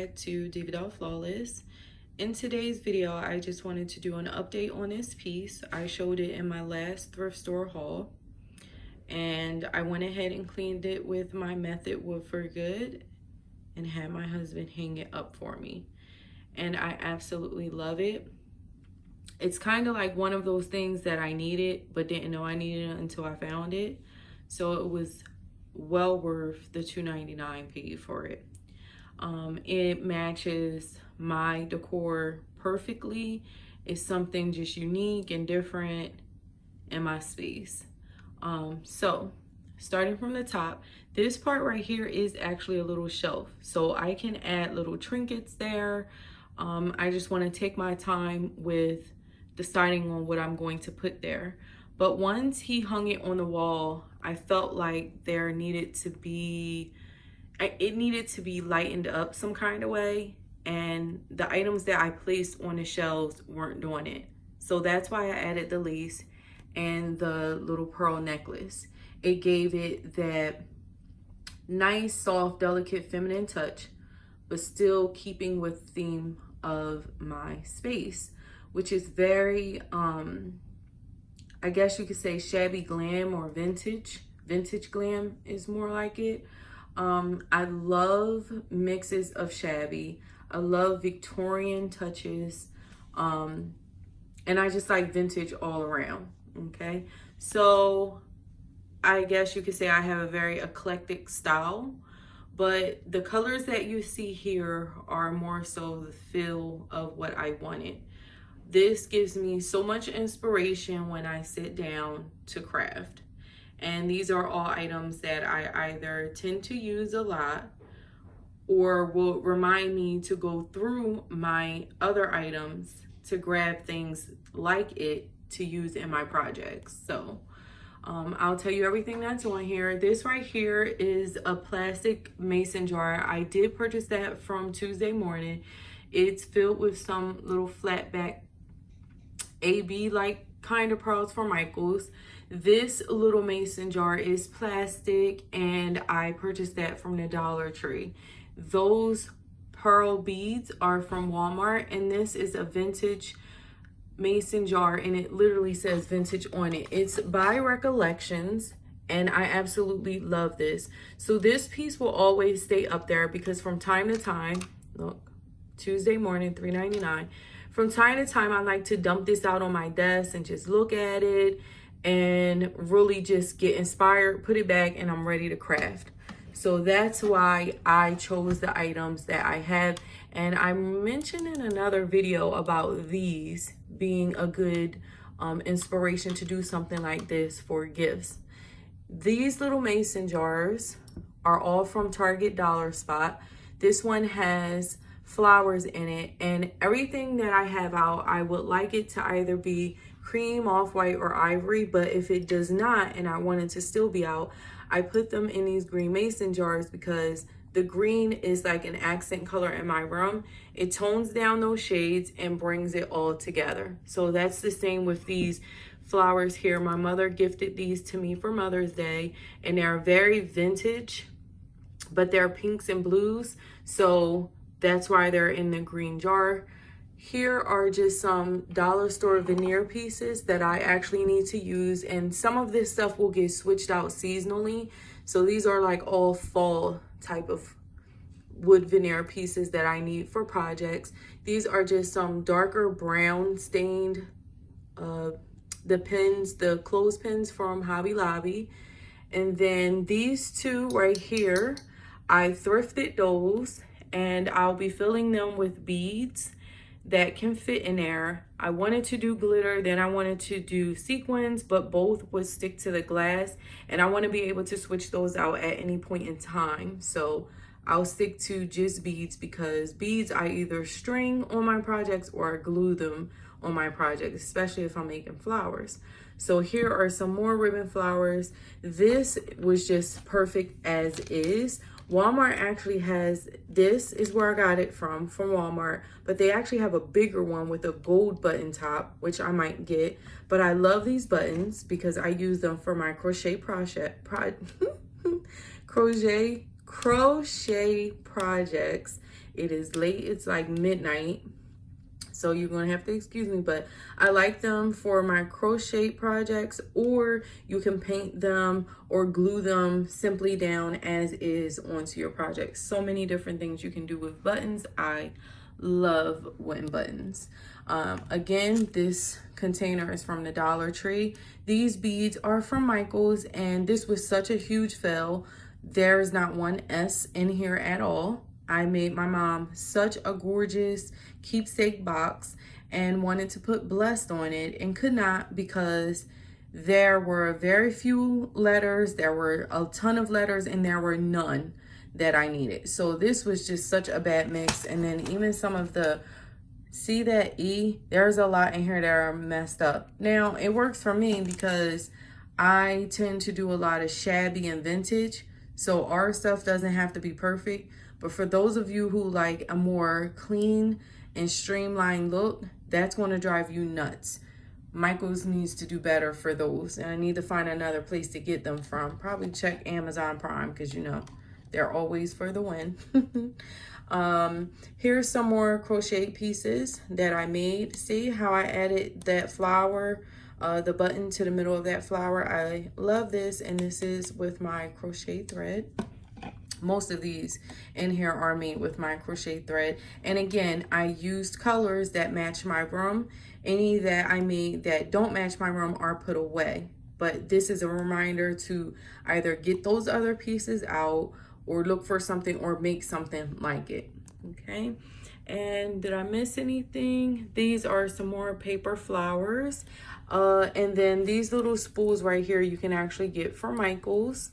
back to DivaDollFlawless. In today's video, I just wanted to do an update on this piece. I showed it in my last thrift store haul, and I went ahead and cleaned it with my Method Wood for Good and had my husband hang it up for me. And I absolutely love it. It's kind of like one of those things that I needed but didn't know I needed it until I found it. So it was well worth the $2.99 paid for it. It matches my decor perfectly. It's something just unique and different in my space. So starting from the top, this part right here is actually a little shelf, so I can add little trinkets there. I just want to take my time with deciding on what I'm going to put there. But once he hung it on the wall, I felt like there needed to be, it needed to be lightened up some kind of way. And the items that I placed on the shelves weren't doing it. So that's why I added the lace and the little pearl necklace. It gave it that nice, soft, delicate, feminine touch, but still keeping with the theme of my space, which is very, I guess you could say shabby glam or vintage. Vintage glam is more like it. I love mixes of shabby. I love Victorian touches. And I just like vintage all around, okay? So I guess you could say I have a very eclectic style, but the colors that you see here are more so the feel of what I wanted. This gives me so much inspiration when I sit down to craft. And these are all items that I either tend to use a lot or will remind me to go through my other items to grab things like it to use in my projects. So I'll tell you everything that's on here. This right here is a plastic mason jar. I did purchase that from Tuesday Morning. It's filled with some little flat back AB like kind of pearls from Michaels. This little mason jar is plastic and I purchased that from the Dollar Tree. Those pearl beads are from Walmart, and this is a vintage mason jar, and it literally says vintage on it. It's by Recollections, and I absolutely love this. So this piece will always stay up there because from time to time, look, Tuesday Morning, $3.99. From time to time, I like to dump this out on my desk and just look at it and really just get inspired, put it back, and I'm ready to craft. So that's why I chose the items that I have. And I mentioned in another video about these being a good inspiration to do something like this for gifts. These little mason jars are all from Target Dollar Spot. This one has flowers in it, and everything that I have out, I would like it to either be cream, off-white, or ivory, but if it does not and I want it to still be out, I put them in these green mason jars because the green is like an accent color in my room. It tones down those shades and brings it all together. So that's the same with these flowers here. My mother gifted these to me for Mother's Day, and they're very vintage, but they're pinks and blues, so that's why they're in the green jar. Here are just some dollar store veneer pieces that I actually need to use, and some of this stuff will get switched out seasonally. So these are like all fall type of wood veneer pieces that I need for projects. These are just some darker brown stained the pins, the clothespins from Hobby Lobby. And then these two right here, I thrifted those, and I'll be filling them with beads that can fit in there. I wanted to do glitter, then I wanted to do sequins, but both would stick to the glass, and I want to be able to switch those out at any point in time. So I'll stick to just beads because beads I either string on my projects or I glue them on my projects, especially if I'm making flowers. So here are some more ribbon flowers. This was just perfect as is. Walmart actually has, this is where I got it from Walmart, but they actually have a bigger one with a gold button top, which I might get. But I love these buttons because I use them for my crochet crochet projects. It is late, it's like midnight, so you're gonna have to excuse me, but I like them for my crochet projects, or you can paint them or glue them simply down as is onto your project. So many different things you can do with buttons. I love wooden buttons. Again, this container is from the Dollar Tree. These beads are from Michael's, and this was such a huge fail. There's not one S in here at all. I made my mom such a gorgeous keepsake box and wanted to put blessed on it and could not, because there were very few letters, there were a ton of letters, and there were none that I needed. So this was just such a bad mix. And then even some of the, see that E, there's a lot in here that are messed up. Now it works for me because I tend to do a lot of shabby and vintage, so our stuff doesn't have to be perfect. But for those of you who like a more clean and streamlined look, that's going to drive you nuts. Michael's needs to do better for those, and I need to find another place to get them from. Probably check Amazon Prime, because you know they're always for the win. Here's some more crochet pieces that I made. See how I added that flower, the button to the middle of that flower. I love this, and this is with my crochet thread. Most of these in here are made with my crochet thread. And again, I used colors that match my room. Any that I made that don't match my room are put away. But this is a reminder to either get those other pieces out or look for something or make something like it. Okay. And did I miss anything? These are some more paper flowers. And then these little spools right here you can actually get from Michael's.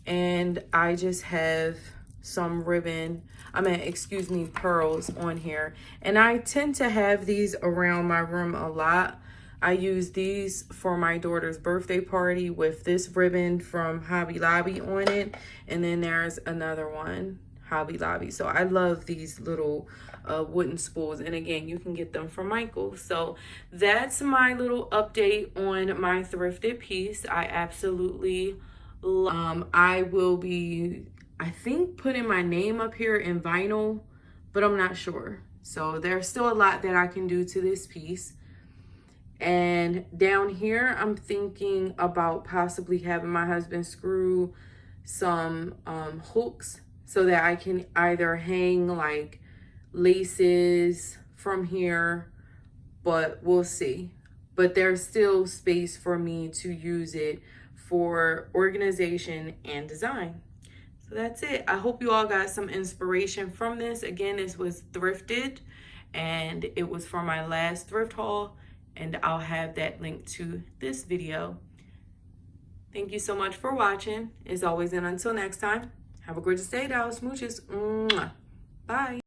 And I just have some ribbon, excuse me, pearls on here. And I tend to have these around my room a lot. I use these for my daughter's birthday party with this ribbon from Hobby Lobby on it. And then there's another one, Hobby Lobby. So I love these little wooden spools. And again, you can get them from Michael's. So that's my little update on my thrifted piece. I absolutely I will be, I think, putting my name up here in vinyl, but I'm not sure. So there's still a lot that I can do to this piece. And down here, I'm thinking about possibly having my husband screw some hooks so that I can either hang like laces from here, but we'll see. But there's still space for me to use it for organization and design. So that's it. I hope you all got some inspiration from this. Again, this was thrifted, and it was for my last thrift haul, and I'll have that link to this video. Thank you so much for watching, as always, and until next time, have a gorgeous day, dolls. Smooches. Mwah. Bye.